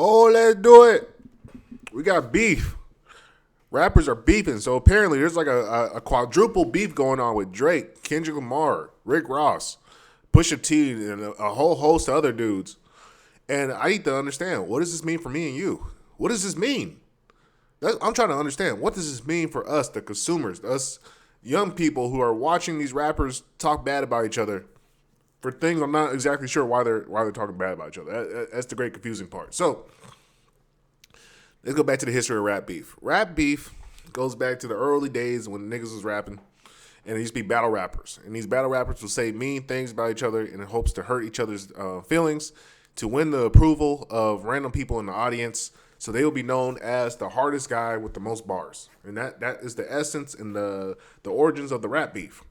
Oh, let's do it. We got beef. Rappers are beefing. So apparently there's like a quadruple beef going on with Drake, Kendrick Lamar, Rick Ross, Pusha T, and a whole host of other dudes. And I need to understand, what does this mean for me and you? What does this mean? I'm trying to understand. What does this mean for us, the consumers, us young people who are watching these rappers talk bad about each other for things I'm not exactly sure why they're talking bad about each other. That's the great confusing part. So let's go back to the history of rap beef. Rap beef goes back to the early days when niggas was rapping, and it used to be battle rappers. And these battle rappers will say mean things about each other in hopes to hurt each other's feelings, to win the approval of random people in the audience. So they will be known as the hardest guy with the most bars, and that is the essence and the origins of the rap beef.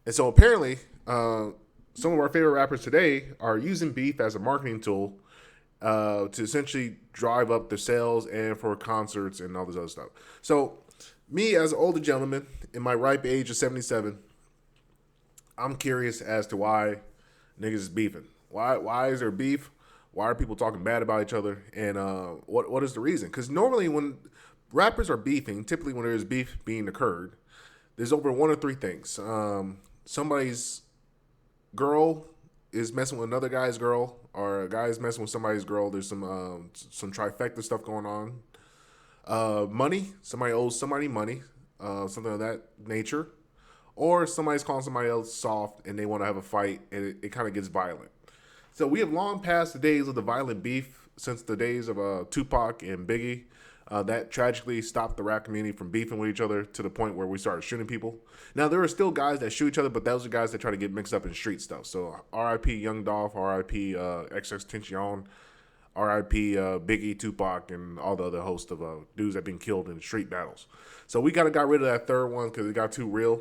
And so apparently, some of our favorite rappers today are using beef as a marketing tool to essentially drive up their sales and for concerts and all this other stuff. So, me as an older gentleman in my ripe age of 77, I'm curious as to why niggas is beefing. Why is there beef? Why are people talking bad about each other? And what is the reason? Because normally when rappers are beefing, typically when there's beef being occurred, there's over one or three things. Somebody's girl is messing with another guy's girl, or a guy is messing with somebody's girl. There's some trifecta stuff going on. Money, somebody owes somebody money, something of that nature, or somebody's calling somebody else soft and they want to have a fight, and it kind of gets violent. So we have long passed the days of the violent beef since the days of Tupac and Biggie. That tragically stopped the rap community from beefing with each other to the point where we started shooting people. Now, there are still guys that shoot each other, but those are guys that try to get mixed up in street stuff. So R.I.P. Young Dolph, R.I.P. XXXTentacion, R.I.P. Biggie, Tupac, and all the other hosts of dudes that have been killed in street battles. So we got rid of that third one because it got too real.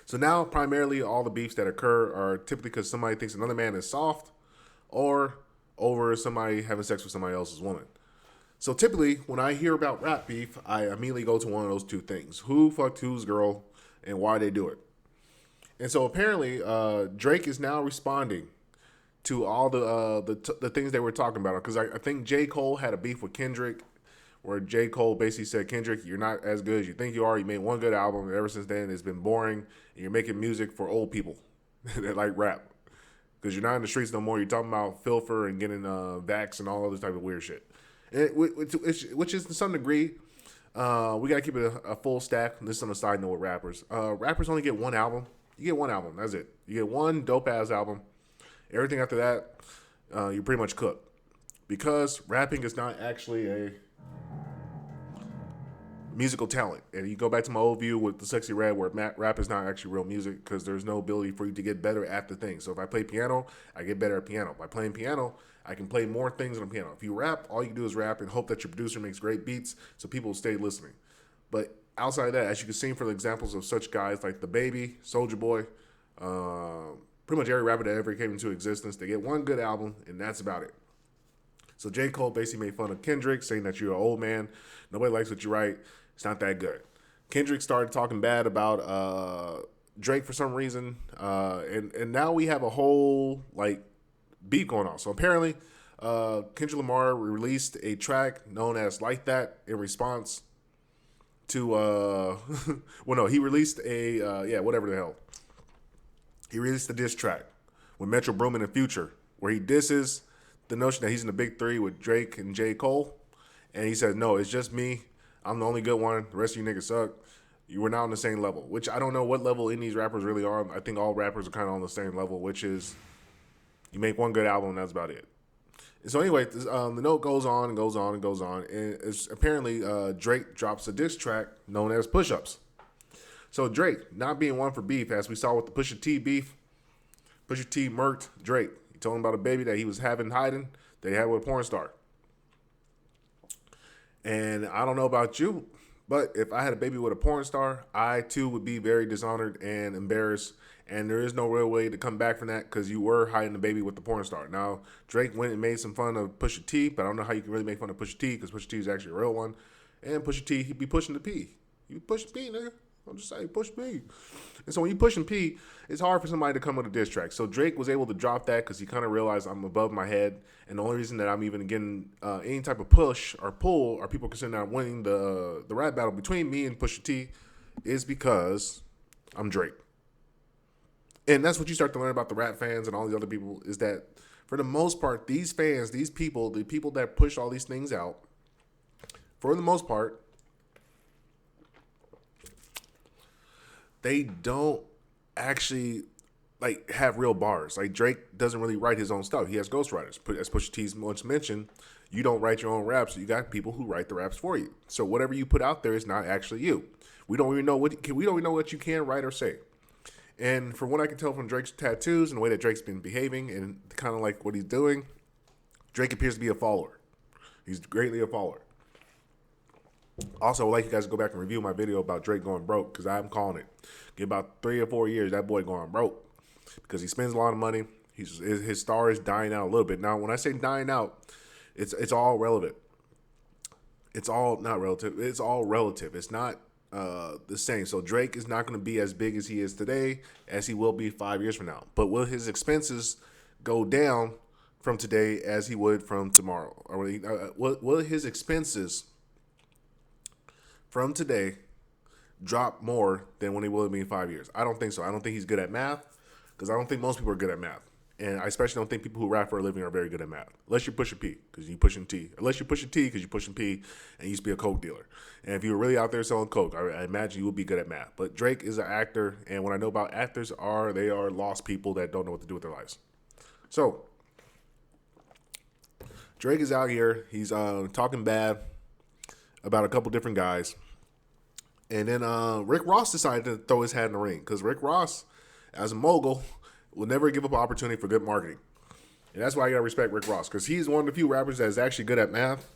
So now, primarily, all the beefs that occur are typically because somebody thinks another man is soft or over somebody having sex with somebody else's woman. So typically, when I hear about rap beef, I immediately go to one of those two things. Who fucked whose girl and why they do it. And so apparently, Drake is now responding to all the things they were talking about. Because I think J. Cole had a beef with Kendrick, where J. Cole basically said, Kendrick, you're not as good as you think you are. You made one good album, and ever since then, it's been boring. And you're making music for old people that like rap. Because you're not in the streets no more. You're talking about filfer and getting vax and all other type of weird shit. And which is to some degree, we got to keep it a full stack. This is on a side note with rappers. Rappers only get one album. You get one album. That's it. You get one dope-ass album. Everything after that, you're pretty much cooked. Because rapping is not actually a musical talent. And you go back to my old view with the Sexy Red, where rap is not actually real music because there's no ability for you to get better at the thing. So if I play piano, I get better at piano. By playing piano, I can play more things on the piano. If you rap, all you can do is rap and hope that your producer makes great beats so people will stay listening. But outside of that, as you can see from the examples of such guys like The Baby, Soulja Boy, pretty much every rapper that ever came into existence, they get one good album, and that's about it. So J. Cole basically made fun of Kendrick, saying that you're an old man. Nobody likes what you write. It's not that good. Kendrick started talking bad about Drake for some reason, and now we have a whole beef going on. So apparently, Kendrick Lamar released a track known as "Like That" in response to he released a whatever the hell. He released a diss track with Metro Boomin and Future, where he disses the notion that he's in the big three with Drake and J. Cole, and he says, "No, it's just me. I'm the only good one. The rest of you niggas suck. You were not on the same level," which I don't know what level any of these rappers really are. I think all rappers are kind of on the same level, which is you make one good album and that's about it. And so anyway, the note goes on and goes on and goes on, and it's apparently Drake drops a diss track known as Push-Ups. So Drake, not being one for beef, as we saw with the Pusha T beef, Pusha T murked Drake. He told him about a baby that he was having hiding that he had with a porn star. And I don't know about you, but if I had a baby with a porn star, I too would be very dishonored and embarrassed. And there is no real way to come back from that because you were hiding the baby with the porn star. Now, Drake went and made some fun of Pusha T, but I don't know how you can really make fun of Pusha T because Pusha T is actually a real one. And Pusha T, he'd be pushing the P. You push the P, nigga. I'll just say push P. And so when you pushing P, it's hard for somebody to come with a diss track. So Drake was able to drop that because he kind of realized I'm above my head, and the only reason that I'm even getting any type of push or pull or people considering I'm winning the rap battle between me and Pusha T is because I'm Drake. And that's what you start to learn about the rap fans and all these other people is that for the most part, these fans, these people, the people that push all these things out, for the most part, they don't actually like have real bars. Like Drake doesn't really write his own stuff. He has ghostwriters. As Pusha T once mentioned, you don't write your own raps. You got people who write the raps for you. So whatever you put out there is not actually you. We don't even know what you can write or say. And from what I can tell from Drake's tattoos and the way that Drake's been behaving and kind of like what he's doing, Drake appears to be a follower. He's greatly a follower. Also, I would like you guys to go back and review my video about Drake going broke because I'm calling it. Get about 3 or 4 years, that boy going broke because he spends a lot of money. His star is dying out a little bit. Now, when I say dying out, it's all relevant. It's all not relative. It's all relative. It's not the same. So Drake is not going to be as big as he is today as he will be 5 years from now. But will his expenses go down from today as he would from tomorrow? Or will his expenses from today drop more than when he will be in 5 years? I don't think so. I don't think he's good at math because I don't think most people are good at math. And I especially don't think people who rap for a living are very good at math. Unless you're pushing P, because you're pushing T. Unless you're pushing T, because you're pushing P, and you used to be a coke dealer. And if you were really out there selling coke, I imagine you would be good at math. But Drake is an actor, and what I know about actors they are lost people that don't know what to do with their lives. So, Drake is out here. He's talking bad about a couple different guys. And then Rick Ross decided to throw his hat in the ring, because Rick Ross, as a mogul, will never give up an opportunity for good marketing. And that's why I got to respect Rick Ross, because he's one of the few rappers that is actually good at math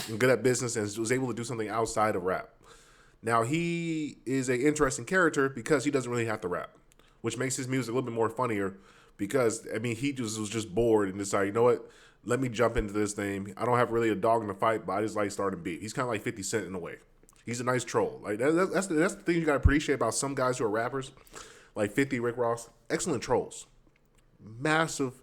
and good at business and was able to do something outside of rap. Now, he is an interesting character because he doesn't really have to rap, which makes his music a little bit more funnier because, I mean, he was just bored and decided, you know what, let me jump into this thing. I don't have really a dog in the fight, but I just like starting beat. He's kind of like 50 Cent in a way. He's a nice troll. Like that's the thing you got to appreciate about some guys who are rappers, like 50, Rick Ross. Excellent trolls. Massively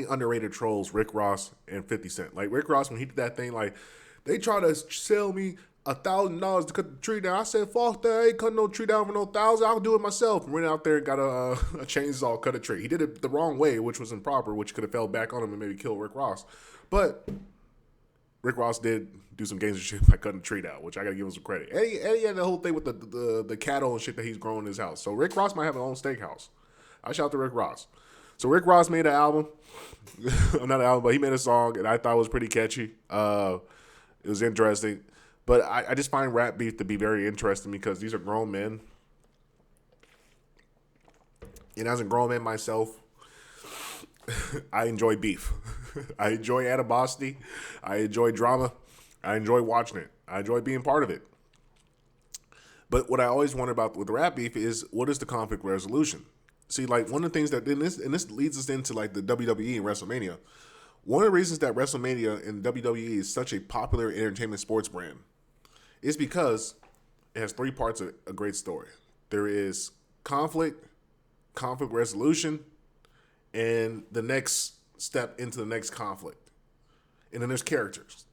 underrated trolls, Rick Ross and 50 Cent. Like Rick Ross, when he did that thing, like they try to sell me $1,000 to cut the tree down. I said, fuck that, I ain't cutting no tree down for no $1,000. I'll do it myself. And went out there and got a chainsaw, cut a tree. He did it the wrong way, which was improper, which could have fell back on him and maybe killed Rick Ross. But Rick Ross did do some gamesmanship by cutting the tree down, which I gotta give him some credit. And he had the whole thing with the cattle and shit that he's growing in his house. So Rick Ross might have his own steakhouse. I shout out to Rick Ross. So Rick Ross made an album. Not an album, but he made a song, and I thought it was pretty catchy. It was interesting. But I just find rap beef to be very interesting because these are grown men. And as a grown man myself, I enjoy beef. I enjoy animosity. I enjoy drama. I enjoy watching it. I enjoy being part of it. But what I always wonder about with the rap beef is, what is the conflict resolution? See, like one of the things that, and this leads us into like the WWE and WrestleMania. One of the reasons that WrestleMania and WWE is such a popular entertainment sports brand is because it has 3 parts of a great story. There is conflict resolution, and the next step into the next conflict. And then there's characters.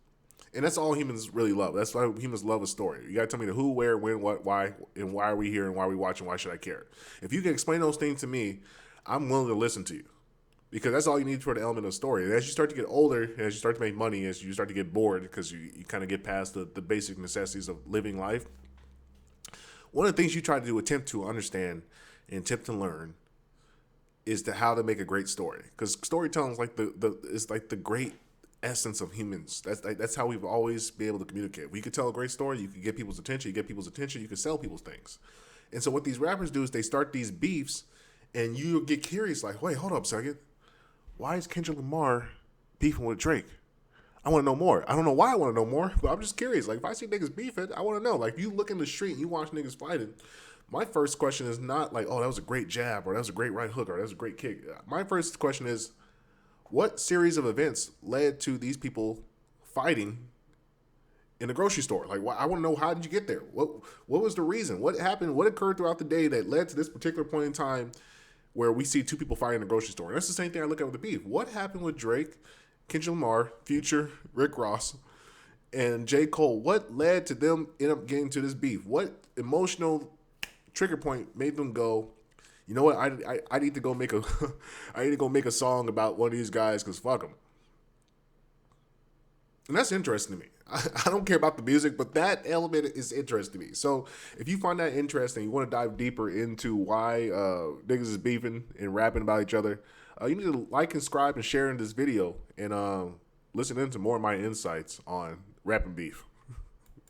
And that's all humans really love. That's why humans love a story. You got to tell me the who, where, when, what, why, and why are we here, and why are we watching, why should I care? If you can explain those things to me, I'm willing to listen to you. Because that's all you need for the element of the story. And as you start to get older, as you start to make money, as you start to get bored, because you kind of get past the basic necessities of living life, one of the things you try to do, attempt to understand and attempt to learn, is how to make a great story. Because storytelling is like the great essence of humans. That's how we've always been able to communicate. We could tell a great story, you could get people's attention, you could sell people's things. And so what these rappers do is they start these beefs, and you get curious, like, wait, hold up a second. Why is Kendrick Lamar beefing with Drake? I want to know more. I don't know why I want to know more, but I'm just curious. Like, if I see niggas beefing, I want to know. Like, if you look in the street and you watch niggas fighting, my first question is not like, oh, that was a great jab, or that was a great right hook, or that was a great kick. My first question is, what series of events led to these people fighting in the grocery store. Like, I want to know, how did you get there? What was the reason? What happened? What occurred throughout the day that led to this particular point in time where we see two people fighting in the grocery store? And that's the same thing I look at with the beef. What happened with Drake, Kendrick Lamar, Future, Rick Ross, and J. Cole? What led to them end up getting to this beef? What emotional trigger point made them go, you know what? I need to go make a I need to go make a song about one of these guys because fuck them. And that's interesting to me. I don't care about the music, but that element is interesting to me. So if you find that interesting, you want to dive deeper into why niggas is beefing and rapping about each other, you need to like and subscribe and share in this video and listen into more of my insights on rap and beef.